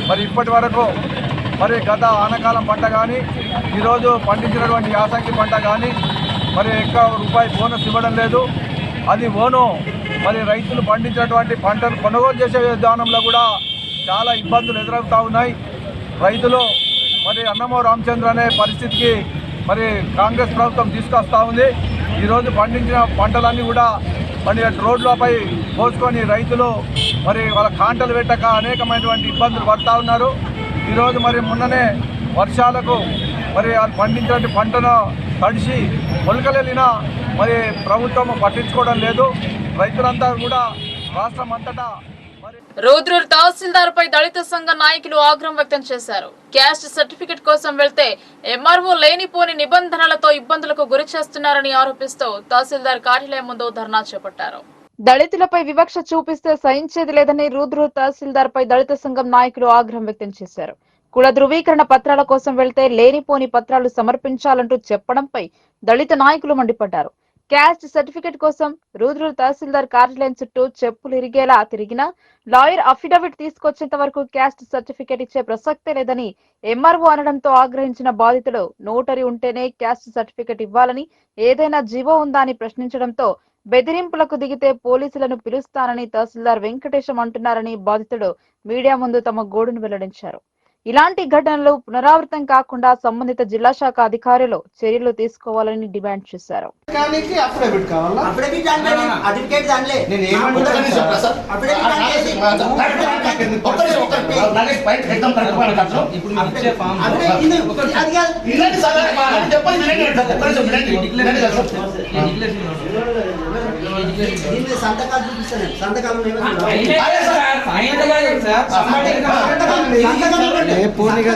మరి ఇప్పటి వరకు మరి గత ఆనకాలం పంట కానీ ఈరోజు పండించినటువంటి యాసంగి పంట కానీ మరి ఎక్కువ రూపాయి బోనస్ ఇవ్వడం లేదు. అది ఓను మరి రైతులు పండించినటువంటి పంటను కొనుగోలు చేసే విధానంలో కూడా చాలా ఇబ్బందులు ఎదురవుతూ ఉన్నాయి. రైతులు మరి అన్నమో రామచంద్ర అనే పరిస్థితికి మరి కాంగ్రెస్ ప్రభుత్వం తీసుకొస్తూ ఉంది. ఈరోజు పండించిన పంటలన్నీ కూడా మరి రోడ్లపై పోసుకొని రైతులు మరి వాళ్ళ కాంటలు పెట్టక అనేకమైనటువంటి ఇబ్బందులు పడుతూ ఉన్నారు. ఈరోజు మరి మొన్ననే వర్షాలకు మరి వాళ్ళు పండించిన పంటను తడిసి మొలకలెళ్ళినా మరి ప్రభుత్వం పట్టించుకోవడం లేదు. రైతులంతా కూడా రాష్ట్రం అంతటా రూద్రూర్ తహసీల్దార్ పై దళిత సంఘ నాయకులు ఆగ్రహం వ్యక్తం చేశారు. క్యాస్ట్ సర్టిఫికెట్ కోసం వెళ్తే ఎంఆర్ఓ లేనిపోని నిబంధనలతో ఇబ్బందులకు గురి చేస్తున్నారని ఆరోపిస్తూ తహసీల్దార్ కార్యాలయం ముందు ధర్నా చేపట్టారు. దళితులపై వివక్ష చూపిస్తే సహించేది లేదని రూద్రూర్ తహసీల్దార్ పై దళిత సంఘం నాయకులు ఆగ్రహం వ్యక్తం చేశారు. కుల ధృవీకరణ పత్రాల కోసం వెళ్తే లేనిపోని పత్రాలు సమర్పించాలంటూ చెప్పడంపై దళిత నాయకులు మండిపడ్డారు. క్యాస్ట్ సర్టిఫికెట్ కోసం రూద్రూర్ తహసీల్దార్ కార్యాలయం చుట్టూ చెప్పులు ఇరిగేలా తిరిగినా లాయర్ అఫిడవిట్ తీసుకొచ్చేంత వరకు క్యాస్ట్ సర్టిఫికెట్ ఇచ్చే ప్రసక్తే లేదని ఎంఆర్ఓ అనడంతో ఆగ్రహించిన బాధితులు నోటరీ ఉంటేనే క్యాస్ట్ సర్టిఫికెట్ ఇవ్వాలని ఏదైనా జీవో ఉందా అని ప్రశ్నించడంతో బెదిరింపులకు దిగితే పోలీసులను పిలుస్తానని తహసీల్దార్ వెంకటేశం అంటున్నారని బాధితుడు మీడియా ముందు తమ గోడును వెల్లడించారు. ఇలాంటి ఘటనలు పునరావృతం కాకుండా సంబంధిత జిల్లా శాఖ అధికారులు చర్యలు తీసుకోవాలని డిమాండ్ చేశారు. సంతకాలు చూపిస్తాను. సంతకాలు పూర్ణిగా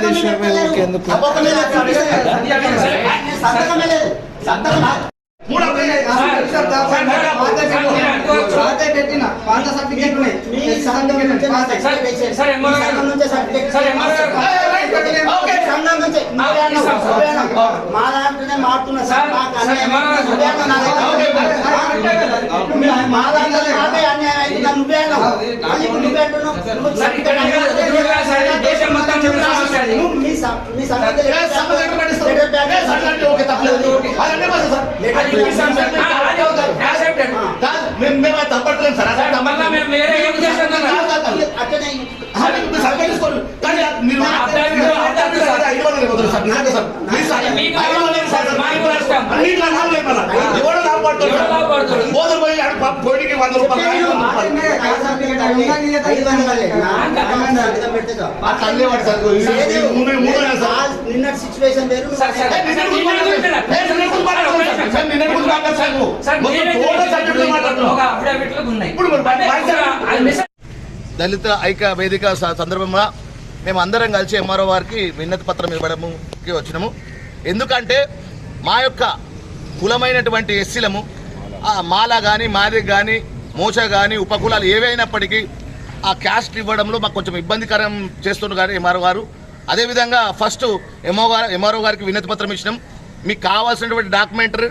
పెట్టిన పాత సర్టిఫికెట్ మా దాంట్లోనే మారుతున్నా సార్. మా దాంట్లో నాకే అన్యాయం అయితే నువ్వే అన్నావు. నువ్వే అంటున్నావు. మీ సంగతి మేము తప్పట్లేదు సార్. పోటీకి 100 రూపాయలు నిన్నటి సిచ్యువేషన్ వేరు. దళిత ఐక్య వేదిక సందర్భంగా మేము అందరం కలిసి ఎంఆర్ఓ వారికి విన్నతి పత్రం ఇవ్వడానికి వచ్చినాము. ఎందుకంటే మా యొక్క కులమైనటువంటి ఎస్సీలము మాల కానీ మాది కానీ మోచ కానీ ఉపకులాలు ఏవైనప్పటికీ ఆ క్యాస్ట్ ఇవ్వడంలో మాకు కొంచెం ఇబ్బందికరం చేస్తున్నారు. కానీ ఎంఆర్ఓ గారు అదేవిధంగా ఫస్ట్ ఎంఆర్ఓ గారికి వినతి పత్రం ఇచ్చినాం. మీకు కావాల్సినటువంటి డాక్యుమెంటరీ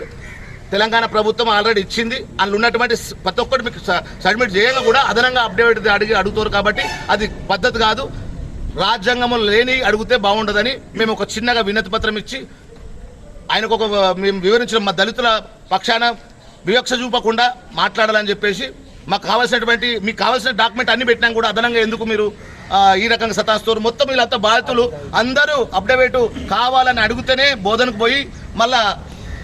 తెలంగాణ ప్రభుత్వం ఆల్రెడీ ఇచ్చింది. అందులో ఉన్నటువంటి ప్రతి ఒక్కటి మీకు సబ్మిట్ చేయగా కూడా అదనంగా అప్డేట్ అడుగుతారు. కాబట్టి అది పద్ధతి కాదు. రాజ్యాంగంలో లేని అడిగితే బాగుండదని మేము ఒక చిన్నగా వినతి పత్రం ఇచ్చి ఆయనకు మేము వివరించిన మా దళితుల పక్షాన వివక్ష చూపకుండా మాట్లాడాలని చెప్పేసి మీకు కావాల్సిన డాక్యుమెంట్ అన్ని పెట్టినా కూడా అదనంగా ఎందుకు మీరు ఈ రకంగా సతాస్తారు? మొత్తం వీళ్ళంతా బాధితులు అందరూ అప్డేట్ కావాలని అడిగితేనే బోధనకు పోయి మళ్ళా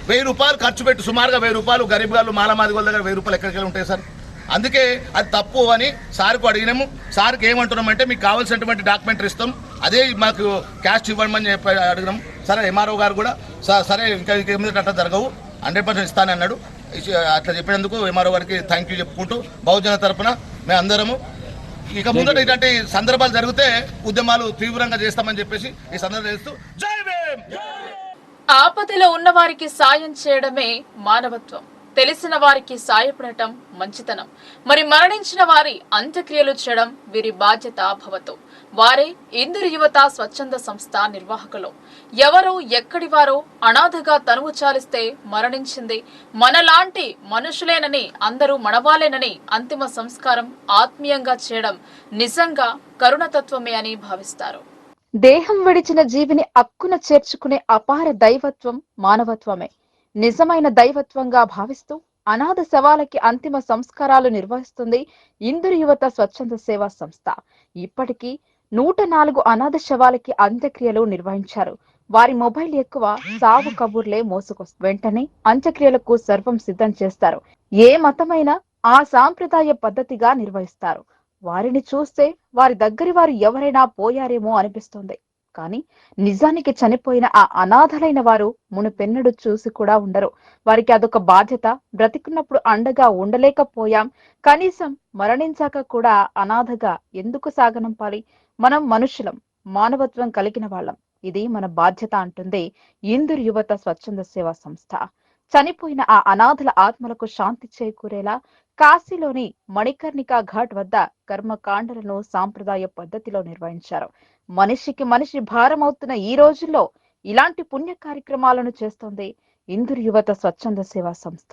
1000 రూపాయలు ఖర్చు పెట్టి సుమారుగా 1000 రూపాయలు గరీబ్ గారు మాలమాదిగోళ్ళ దగ్గర 1000 రూపాయలు ఎక్కడికి ఉంటాయి సార్. అందుకే అది తప్పు అని సార్కు అడిగినాము. సార్కి ఏమంటున్నామంటే మీకు కావాల్సినటువంటి డాక్యుమెంటరీ ఇస్తాం, అదే మాకు క్యాష్ ఇవ్వమని చెప్పి అడిగినాం. సరే ఎంఆర్ఓ గారు కూడా సరే ఇంకా ఏమిటి అట్లా జరగవు 100% ఇస్తానని అన్నాడు. అట్లా చెప్పినందుకు ఎంఆర్ఓ గారికి థ్యాంక్ యూ చెప్పుకుంటూ బహుజన తరపున మేము అందరము ఇక ముందట ఇలాంటి సందర్భాలు జరిగితే ఉద్యమాలు తీవ్రంగా చేస్తామని చెప్పేసి ఈ సందర్భం చేస్తూ జై భీమ్. ఆపదలో ఉన్న వారికి సాయం చేయడమే మానవత్వం. తెలిసిన వారికి సాయపడటం మంచితనం. మరి మరణించిన వారి అంత్యక్రియలు చేయడం వీరి బాధ్యత భవతు. వారే ఇందూరు యువత స్వచ్ఛంద సంస్థ నిర్వాహకులు. ఎవరో ఎక్కడి వారో అనాథగా తనువు చాలిస్తే మరణించింది మనలాంటి మనుషులేనని, అందరూ మనవాలేనని అంతిమ సంస్కారం ఆత్మీయంగా చేయడం నిజంగా కరుణతత్వమే అని భావిస్తారు. దేహం విడిచిన జీవిని అక్కున చేర్చుకునే అపార దైవత్వం మానవత్వమే. నిజమైన దైవత్వంగా భావిస్తూ అనాథ శవాలకి అంతిమ సంస్కారాలు నిర్వహిస్తుంది ఇందూరు యువత స్వచ్ఛంద సేవా సంస్థ. ఇప్పటికీ 104 అనాథ శవాలకి అంత్యక్రియలు నిర్వహించారు. వారి మొబైల్ ఎక్కువ సాగు కబుర్లే మోసుకొస్తారు. వెంటనే అంత్యక్రియలకు సర్వం సిద్ధం చేస్తారు. ఏ మతమైనా ఆ సాంప్రదాయ పద్ధతిగా నిర్వహిస్తారు. వారిని చూస్తే వారి దగ్గరి వారు ఎవరైనా పోయారేమో అనిపిస్తుంది. కానీ నిజానికి చనిపోయిన ఆ అనాథలైన వారు మునుపెన్నడు చూసి కూడా ఉండరు. వారికి అదొక బాధ్యత. బ్రతికున్నప్పుడు అండగా ఉండలేకపోయాం, కనీసం మరణించాక కూడా అనాథగా ఎందుకు సాగనంపాలి? మనం మనుషులం, మానవత్వం కలిగిన వాళ్ళం. ఇది మన బాధ్యత అంటుంది ఇందూరు యువత స్వచ్ఛంద సేవా సంస్థ. చనిపోయిన ఆ అనాథల ఆత్మలకు శాంతి చేకూరేలా కాశీలోని మణికర్ణికా ఘాట్ వద్ద కర్మకాండలను సాంప్రదాయ పద్ధతిలో నిర్వహించారు. మనిషికి మనిషి భారం అవుతున్న ఈ రోజుల్లో ఇలాంటి పుణ్య కార్యక్రమాలను చేస్తోంది ఇందూరు యువత స్వచ్ఛంద సేవా సంస్థ.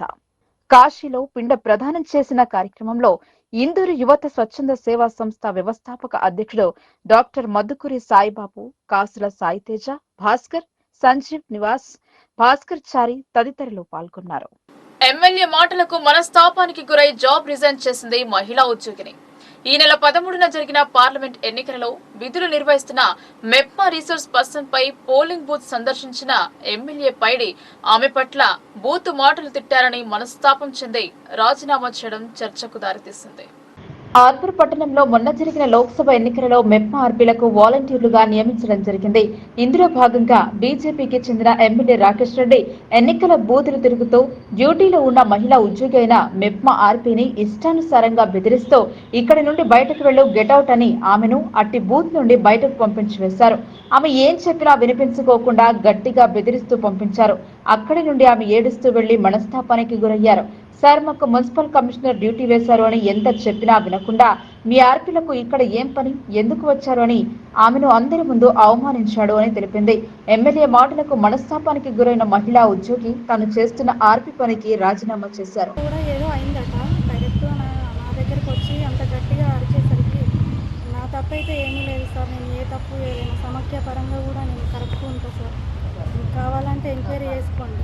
కాశీలో పిండ ప్రదానం చేసిన కార్యక్రమంలో ఇందూరు యువత స్వచ్ఛంద సేవా సంస్థ వ్యవస్థాపక అధ్యక్షుడు డాక్టర్ మధుకురి సాయిబాబు, కాసుల సాయితేజ, భాస్కర్, సంజీవ్ నివాస్, భాస్కర్ చారి తదితరులు పాల్గొన్నారు. ఎమ్మెల్యే మాటలకు మనస్తాపానికి గురై జాబ్ రిజైన్ చేసింది మహిళా ఉద్యోగిని. ఈ నెల 13న జరిగిన పార్లమెంట్ ఎన్నికలలో విధులు నిర్వహిస్తున్న మెప్మా రీసోర్స్ పర్సన్ పై పోలింగ్ బూత్ సందర్శించిన ఎమ్మెల్యే పైడి ఆమె పట్ల బూత్ మాటలు తిట్టారని మనస్తాపం చెంది రాజీనామా చేయడం చర్చకు దారితీసింది. ఆర్మూర్ పట్టణంలో మొన్న జరిగిన లోక్సభ ఎన్నికలలో మెప్మా ఆర్పీలకు వాలంటీర్లుగా నియమించడం జరిగింది. ఇందులో భాగంగా బీజేపీకి చెందిన ఎమ్మెల్యే రాకేష్ రెడ్డి ఎన్నికల బూతులు తిరుగుతూ డ్యూటీలో ఉన్న మహిళా ఉద్యోగి అయిన మెప్మా ఆర్పీని ఇష్టానుసారంగా బెదిరిస్తూ ఇక్కడి నుండి బయటకు వెళ్ళు, గెటౌట్ అని ఆమెను అట్టి బూత్ నుండి బయటకు పంపించి వేశారు. ఆమె ఏం చెప్పినా వినిపించుకోకుండా గట్టిగా బెదిరిస్తూ పంపించారు. అక్కడి నుండి ఆమె ఏడుస్తూ వెళ్లి మనస్తాపానికి గురయ్యారు. సార్, మాకు మున్సిపల్ కమిషనర్ డ్యూటీ వేశారు అని ఎంత చెప్పినా వినకుండా మీ ఆర్పీలకు ఇక్కడ ఏం పని, ఎందుకు వచ్చారు అని ఆమెను అందరి ముందు అవమానించాడు అని తెలిపింది. ఎమ్మెల్యే మాటలకు మనస్తాపానికి గురైన మహిళా ఉద్యోగి తాను చేస్తున్న ఆర్పీ పనికి రాజీనామా చేశారు. ఏదో అయిందట, డైరెక్ట్ నా దగ్గరికి వచ్చి అంత గట్టిగా అరిచేసరికి నా తప్పైతే ఏమీ లేదు సార్, నేను ఏ తప్పు చేయలేను, సమాఖ్య పరంగా కూడా నేను కరెక్ట్గా ఉంటాను సార్, కావాలంటే ఎంక్వైరీ చేసుకోండి,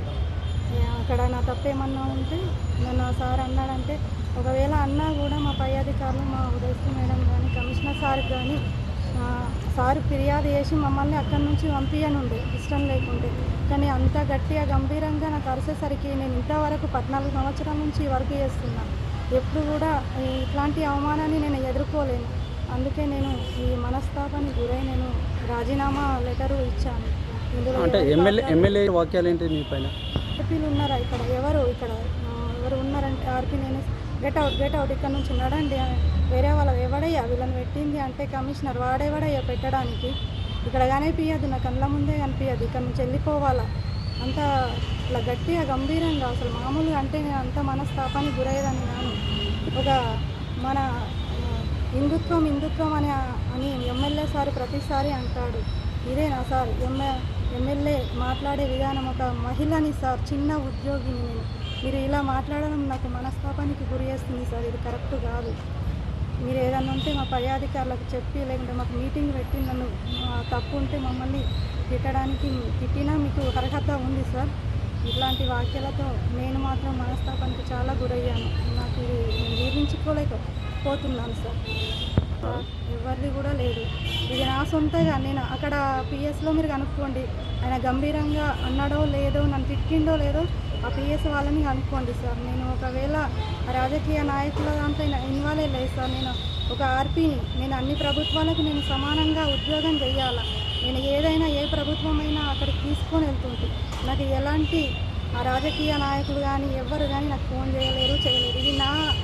అక్కడ నా తప్పేమన్నా ఉంటే నన్ను సార్ అన్నాడంటే, ఒకవేళ అన్నా కూడా మా పై అధికారులు మా ఉదయశ్రీ మేడం కానీ కమిషనర్ సార్కి కానీ సార్ ఫిర్యాదు చేసి మమ్మల్ని అక్కడి నుంచి పంపించనుండే ఇష్టం లేకుంటే. కానీ అంత గట్టిగా గంభీరంగా నాకు అరిసేసరికి నేను ఇంతవరకు 14 సంవత్సరాల నుంచి వర్క్ చేస్తున్నాను, ఎప్పుడు కూడా ఇట్లాంటి అవమానాన్ని నేను ఎదుర్కోలేను. అందుకే నేను ఈ మనస్తాపానికి గురై నేను రాజీనామా లెటరు ఇచ్చాను. అంటే ఎమ్మెల్యే వాక్యాలు ఏంటి మీ పైన? ఆర్పీలు ఉన్నారా ఇక్కడ, ఎవరు ఉన్నారంటే ఆర్పీ నేను గెట్అవుట్ ఇక్కడ నుంచి నడండి, వేరే వాళ్ళ ఎవడయ్యా వీళ్ళని పెట్టింది అంటే కమిషనర్, వాడేవాడయ్యా పెట్టడానికి, ఇక్కడ కనిపించదు, నా కళ్ళ ముందే కనిపించదు, ఇక్కడ నుంచి వెళ్ళిపోవాలా, అంత ఇట్లా గట్టిగా గంభీరంగా అసలు మామూలుగా అంటే నేను అంత మనస్తాపానికి గురయ్యేదాన్ని కాను. ఒక మన హిందుత్వం అని ఎమ్మెల్యే సార్ ప్రతిసారి అంటాడు, ఇదేనా సార్ ఎమ్మెల్యే మాట్లాడే విధానం? ఒక మహిళని సార్, చిన్న ఉద్యోగిని నేను. మీరు ఇలా మాట్లాడడం నాకు మనస్తాపానికి గురి చేస్తుంది సార్. ఇది కరెక్ట్ కాదు. మీరు ఏదన్నా ఉంటే మా పై అధికారులకు చెప్పి, లేకుంటే మాకు మీటింగ్ పెట్టి నన్ను తప్పు ఉంటే మమ్మల్ని తిట్టినా మీకు అర్హత ఉంది సార్. ఇట్లాంటి వాక్యాలతో నేను మాత్రం మనస్తాపానికి చాలా గురయ్యాను. నాకు ఇది నేను జీర్ణించుకోలేకపోతున్నాను సార్. ఎవరిది కూడా లేదు. ఇది నా సొంతగా నేను అక్కడ పిఎస్లో మీరు కనుక్కోండి. ఆయన గంభీరంగా అన్నాడో లేదో, నన్ను తిట్టిండో లేదో ఆ పిఎస్ వాళ్ళని కనుక్కోండి సార్. నేను ఒకవేళ రాజకీయ నాయకుల దాంట్లో ఇన్వాల్వ్ లేదు సార్. నేను ఒక ఆర్పీని. నేను అన్ని ప్రభుత్వాలకు నేను సమానంగా ఉద్యోగం చేయాలా. నేను ఏదైనా ఏ ప్రభుత్వమైనా అక్కడికి తీసుకొని వెళ్తుంటే నాకు ఎలాంటి ఆ రాజకీయ నాయకులు కానీ ఎవ్వరు కానీ నాకు ఫోన్ చేయలేరు. ఇది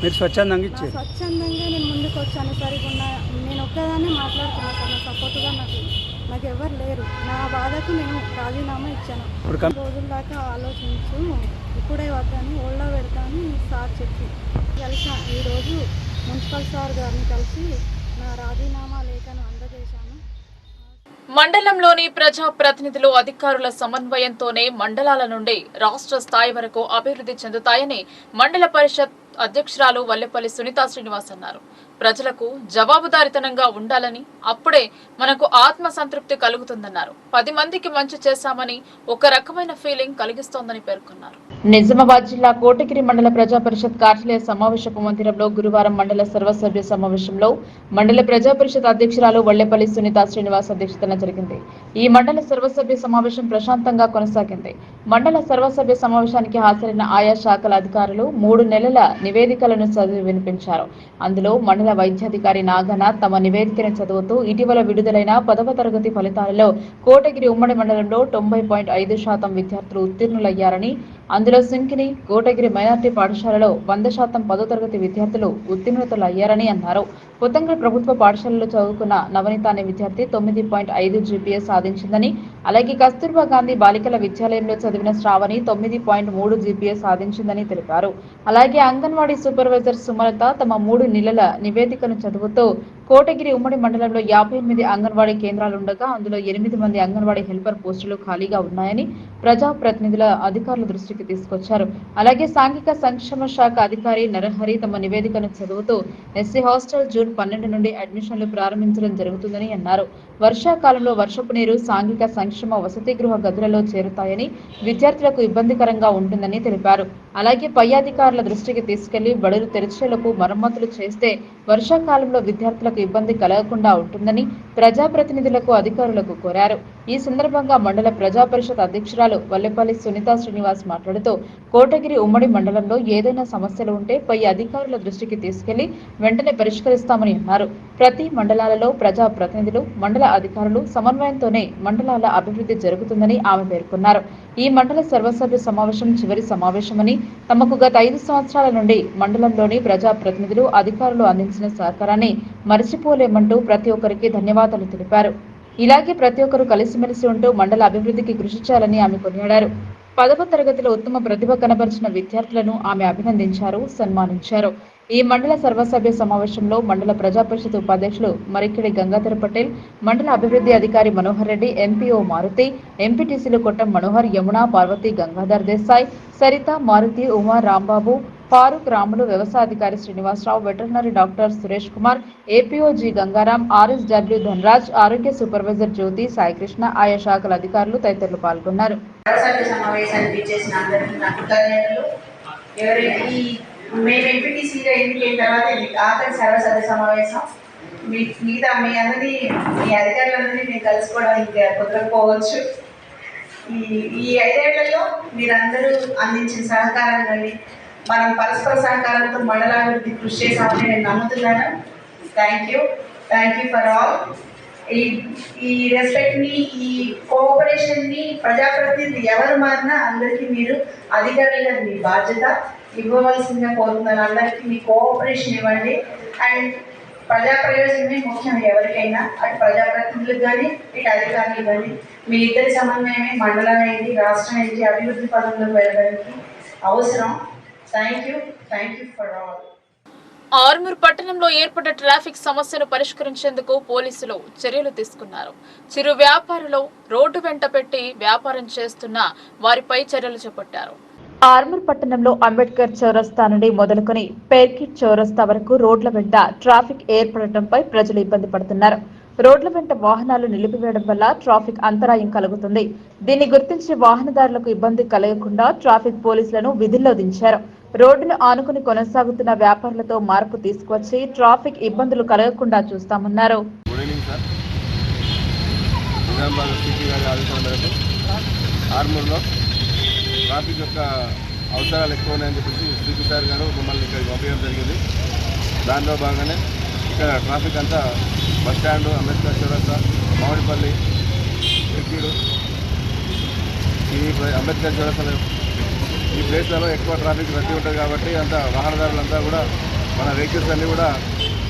మీరు స్వచ్ఛందంగా నేను ముందుకు వచ్చాను సార్. ఇప్పుడు నేను ఒక్కదాన్ని మాట్లాడుతున్నాను సార్. నా సపోర్టుగా నాకు ఎవరు లేరు. నా బాధకు నేను రాజీనామా ఇచ్చాను. రోజుల దాకా ఆలోచించు, ఇప్పుడే వద్దని ఓళ్ళో పెడతాను సార్ చెప్పి కలిసి ఈరోజు మున్సిపల్ సార్ గారిని కలిసి నా రాజీనామా లేఖను అందజేశాను. మండలంలోని ప్రజా ప్రతినిధులు, అధికారుల సమన్వయంతోనే మండలాల నుండి రాష్ట్ర స్థాయి వరకు అభివృద్ధి చెందుతాయని మండల పరిషత్ అధ్యక్షురాలు వల్లెపల్లి సునీతా శ్రీనివాస్ అన్నారు. ప్రజలకు జవాబుదారితనంగా ఉండాలని, అప్పుడే మనకు ఆత్మ సంతృప్తి కలుగుతుందన్నారు. 10 మందికి మంచి చేశామని ఒక రకమైన ఫీలింగ్ కలిగిస్తోందని పేర్కొన్నారు. నిజామాబాద్ జిల్లా కోటగిరి మండల ప్రజా పరిషత్ కార్యాలయ సమావేశపు మందిరంలో గురువారం మండల సర్వసభ్య సమావేశంలో మండల ప్రజా పరిషత్ అధ్యక్షురాలు వల్లెపల్లి సునీతా శ్రీనివాస్ అధ్యక్షతన జరిగింది. ఈ మండల సర్వసభ్య సమావేశం ప్రశాంతంగా కొనసాగింది. మండల సర్వసభ్య సమావేశానికి హాజరైన ఆయా శాఖల అధికారులు 3 నెలల నివేదికలను చదివి వినిపించారు. అందులో మండల వైద్యాధికారి నాగనాథ్ తమ నివేదికను చదువుతూ ఇటీవల విడుదలైన 10వ తరగతి ఫలితాలలో కోటగిరి ఉమ్మడి మండలంలో 90.5% విద్యార్థులు ఉత్తీర్ణులయ్యారని, అందులో సుంకిని, కోటగిరి మైనార్టీ పాఠశాలలో 100% 10వ తరగతి విద్యార్థులు ఉత్తీర్ణులయ్యారని అన్నారు. కొత్తంగల్ ప్రభుత్వ పాఠశాలలో చదువుకున్న నవనీత అనే విద్యార్థి 9.5 జీపీఎస్ సాధించిందని, అలాగే కస్తూర్బా గాంధీ బాలికల విద్యాలయంలో చదివిన శ్రావణి 9.3 జీపీఎస్ సాధించిందని తెలిపారు. అలాగే అంగన్వాడీ సూపర్వైజర్ సుమలత తమ 3 నెలల నివేదికను చదువుతూ కోటగిరి ఉమ్మడి మండలంలో 58 అంగన్వాడీ కేంద్రాలుండగా అందులో 8 మంది అంగన్వాడీ హెల్పర్ పోస్టులు ఖాళీగా ఉన్నాయని ప్రజాప్రతినిధుల అధికారుల దృష్టికి తీసుకొచ్చారు. అలాగే సాంఘిక సంక్షేమ శాఖ అధికారి నరహరి తమ నివేదికను చదువుతూ ఎస్సీ హాస్టల్ జూన్ 12 నుండి అడ్మిషన్లు ప్రారంభించడం జరుగుతుందని అన్నారు. వర్షాకాలంలో వర్షపు నీరు సాంఘిక సంక్షేమ వసతి గృహ గదులలో చేరుతాయని, విద్యార్థులకు ఇబ్బందికరంగా ఉంటుందని తెలిపారు. అలాగే పై అధికారుల దృష్టికి తీసుకెళ్లి బడులు తెరిచేలకు మరమ్మతులు చేస్తే వర్షాకాలంలో విద్యార్థులకు ఇబ్బంది కలగకుండా ఉంటుందని ప్రజాప్రతినిధులకు అధికారులకు కోరారు. ఈ సందర్భంగా మండల ప్రజా పరిషత్ అధ్యక్షురాలు వల్లెపల్లి సునీతా శ్రీనివాస్ మాట్లాడుతూ కోటగిరి ఉమ్మడి మండలంలో ఏదైనా సమస్యలు ఉంటే పై అధికారుల దృష్టికి తీసుకెళ్లి వెంటనే పరిష్కరిస్తామని అన్నారు. ప్రతి మండలాలలో ప్రజా ప్రతినిధులు, మండల అధికారులు సమన్వయంతోనే మండలాల అభివృద్ధి జరుగుతుందని ఆమె పేర్కొన్నారు. ఈ మండల సర్వసభ్య సమావేశం చివరి సమావేశమని, తమకు గత 5 సంవత్సరాల నుండి మండలంలోని ప్రజా ప్రతినిధులు, అధికారులు అందించిన సహకారాన్ని మరిచిపోలేమంటూ ప్రతి ఒక్కరికి ధన్యవాదాలు తెలిపారు. ఇలాగే ప్రతి ఒక్కరూ కలిసిమెలిసి ఉంటూ మండల అభివృద్ధికి కృషి చేయాలని ఆమె కొనియాడారు. 10వ తరగతిలో ఉత్తమ ప్రతిభ కనబరిచిన విద్యార్థులను ఆమె అభినందించారు, సన్మానించారు. ఈ మండల సర్వసభ్య సమావేశంలో మండల ప్రజా పరిషత్ ఉపాధ్యక్షులు మరికిడి గంగాధర్ పటేల్, మండల అభివృద్ధి అధికారి మనోహర్ రెడ్డి, ఎంపీఓ మారుతి, ఎంపీటీసీలు కొట్టం మనోహర్, యమున, పార్వతి, గంగాధర్ దేశాయ్, సరిత, మారుతి, ఉమా, రాంబాబు, ఫారూక్, రాములు, వ్యవసాయాధికారి Srinivasarao, veterinary doctor Suresh Kumar, APO G Gangaram, RSW Dhanraj, ఆరోగ్య సూపర్వైజర్ జ్యోతి, సాయికృష్ణ, ఆయా శాఖల అధికారులు తదితరులు పాల్గొన్నారు. మేము ఎంపీటీసీగా ఎన్నికైన తర్వాత ఆఖరి సర్వసభ్య సమావేశం మిగతా మీ అందరినీ, మీ అధికారులందరినీ మేము కలుసుకోవడానికి కుదరకపోవచ్చు. ఈ 5 ఏళ్లలో మీరందరూ అందించిన సహకారం కానీ మనం పరస్పర సహకారంతో మండలాభివృద్ధి కృషి చేసామని నేను నమ్ముతున్నాను. Thank you for all. ఈ రెస్పెక్ట్ని, ఈ కోఆపరేషన్ని ప్రజాప్రతినిధి ఎవరు మారినా అందరికీ మీరు అధికారులుగా మీ బాధ్యత ఇవ్వవలసిందిగా కోరుతున్నాను. అందరికీ మీ కోఆపరేషన్ ఇవ్వండి. అండ్ ప్రజా ప్రయోజనమే ముఖ్యం ఎవరికైనా, అటు ప్రజాప్రతినిధులకు కానీ ఇటు అధికారులు కానీ. మీ ఇద్దరి సమన్వయమే మండలం ఏంటి, రాష్ట్రం ఏంటి అభివృద్ధి పదంలోకి వెళ్ళడానికి అవసరం. Thank you for all. Armoor పట్టణంలో ఏర్పడ్డ ట్రాఫిక్ సమస్యను పరిష్కరించేందుకు పోలీసులు చర్యలు తీసుకున్నారు. చిరు వ్యాపారులు రోడ్డు వెంట పెట్టి వ్యాపారం చేస్తున్న వారిపై చర్యలు చేపట్టారు. ఆర్మూర్ పట్టణంలో అంబేద్కర్ చౌరస్తా నుండి మొదలుకొని పేర్కిట్ చౌరస్తా వరకు రోడ్ల వెంట ట్రాఫిక్ ఏర్పడటంపై ప్రజలు ఇబ్బంది పడుతున్నారు. రోడ్ల వెంట వాహనాలు నిలిపివేయడం వల్ల ట్రాఫిక్ అంతరాయం కలుగుతుంది. దీన్ని గుర్తించి వాహనదారులకు ఇబ్బంది కలగకుండా ట్రాఫిక్ పోలీసులను విధుల్లో దించారు. రోడ్డును ఆనుకుని కొనసాగుతున్న వ్యాపారులతో మార్పు తీసుకువచ్చి ట్రాఫిక్ ఇబ్బందులు కలగకుండా చూస్తామన్నారు. Good evening sir. Nizamabad city గారి ఆదేశాల మేరకు ఆర్మూర్లో ట్రాఫిక్ యొక్క అవసరాలు ఎక్కువ ఉన్నాయని చెప్పేసి సిపి సార్ గారు మమ్మల్ని ఇక్కడికి పంపించడం జరిగింది. దానిలో భాగంగానే ఇక్కడ ట్రాఫిక్ అంతా బస్ స్టాండ్, అంబేద్కర్ చౌరస్తా, మామిడిపల్లి, ఎక్కీడు, ఈ అంబేద్కర్ చౌరస్తా ఈ ప్లేస్లలో ఎక్కువ ట్రాఫిక్ రద్దీ ఉంటుంది కాబట్టి అంతా వాహనదారులంతా కూడా మన వెహికల్స్ అన్నీ కూడా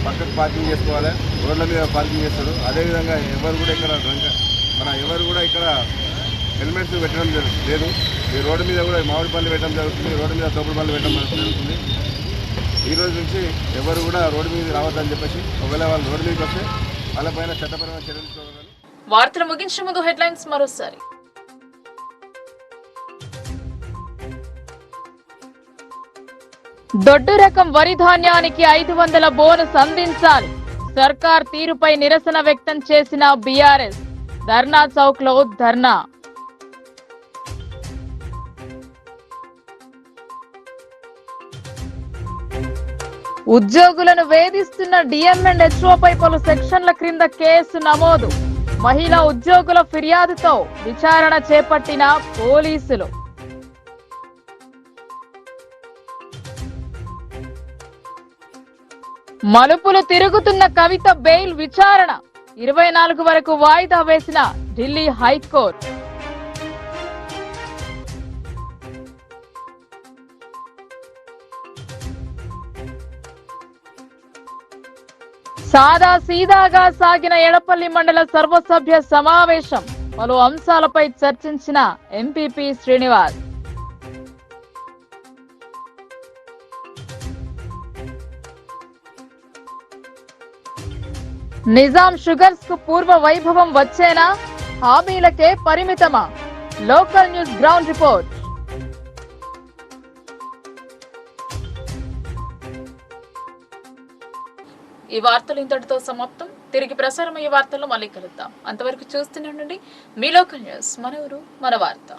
పక్కకు పార్కింగ్ చేసుకోవాలి. రోడ్ల మీద పార్కింగ్ చేస్తారు. అదేవిధంగా ఎవరు కూడా ఇక్కడ హెల్మెట్స్ పెట్టడం లేదు. ఈ రోడ్డు మీద కూడా మామిడిపల్లి పెట్టడం జరుగుతుంది. రోడ్డు మీద తోపుడుపల్లి పెట్టడం జరుగుతుంది. ఈ రోజు నుంచి ఎవరు కూడా రోడ్డు మీద రావద్దని చెప్పేసి, ఒకవేళ వాళ్ళు రోడ్డు మీదకి వస్తే వాళ్ళపైన చట్టపరమైన చర్యలు తీసుకోవాలని. వార్తలు ముగించే ముందు హెడ్లైన్స్ మరోసారి. దొడ్డు రకం వరి ధాన్యానికి 500 బోనస్ అందించాలి. సర్కార్ తీరుపై నిరసన వ్యక్తం చేసిన బీఆర్ఎస్. ధర్నా చౌక్ లో ధర్నా. ఉద్యోగులను వేధిస్తున్న డిఎంఎండ్హెచ్ఓపై పలు సెక్షన్ల క్రింద కేసు నమోదు. మహిళా ఉద్యోగుల ఫిర్యాదుతో విచారణ చేపట్టిన పోలీసులు. మలుపులు తిరుగుతున్న కవిత బెయిల్ విచారణ 24 వరకు వాయిదా వేసిన ఢిల్లీ హైకోర్టు. సాదా సీదాగా సాగిన ఎడపల్లి మండల సర్వసభ్య సమావేశం. పలు అంశాలపై చర్చించిన ఎంపీపీ శ్రీనివాస్. నిజాం షుగర్స్ కు పూర్వ వైభవం వచ్చేనా? హామీలకే పరిమితమా? Local news ground report. ఈ వార్తలు ఇంతటితో సమాప్తం. తిరిగి ప్రసారమయ్యే వార్తల్లో మళ్ళీ కలుద్దాం. అంతవరకు చూస్తూనే ఉండండి మీ లోకల్ న్యూస్. మన ఊరు మన వార్త.